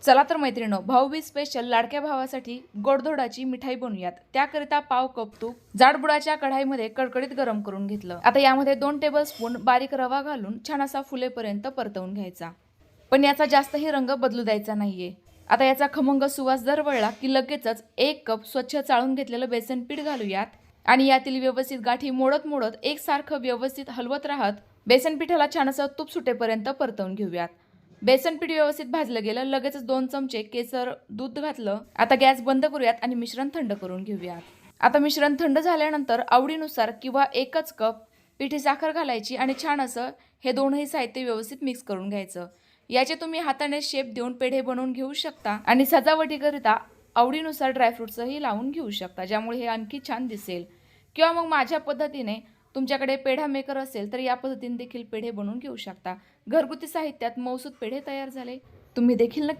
चला तर मैत्रिणो, भाऊबीज स्पेशल लाडक्या भावासाठी गोडधोडाची मिठाई बनवूयात। त्याकरिता पाव कप तूप जाडबुडाच्या कढाईमध्ये कडकडीत गरम करून घेतलं। आता यामध्ये 2 टेबलस्पून बारीक रवा घालून छान असा फुलेपर्यंत परतवून घ्यायचा, पण याचा जास्तही रंग बदलू द्यायचा नाहीये। आता याचा खमंग सुवास दरवळला की लगेचच 1 कप स्वच्छ चाळून घेतलेलं बेसन पीठ घालूयात आणि यातील व्यवस्थित गाठी मोडत मोडत एकसारखं व्यवस्थित हलवत राहत बेसन पिठाला छान असं तूप सुटेपर्यंत परतवून घेऊयात। बेसन पीठ व्यवस्थित भाजलं गेलं, लगेचच 2 चमचे केसर दूध घातलं। आता गॅस बंद करूयात आणि मिश्रण थंड करून घेऊयात। आता मिश्रण थंड झाल्यानंतर आवडीनुसार किंवा 1च कप पिठी साखर घालायची आणि छान असं हे दोनही साहित्य व्यवस्थित मिक्स करून घ्यायचं। याचे तुम्ही हाताने शेप देऊन पेढे बनवून घेऊ शकता आणि सजावटीकरिता आवडीनुसार ड्रायफ्रुट्सही लावून घेऊ शकता, ज्यामुळे हे आणखी छान दिसेल। किंवा मग माझ्या पद्धतीने तुमच्याकडे पेढा मेकर असेल तर या पद्धतीने देखील पेढे बनवून घेऊ शकता। घरगुती साहित्यात मौसूद पेढे तयार झाले। तुम्ही देखील नक्की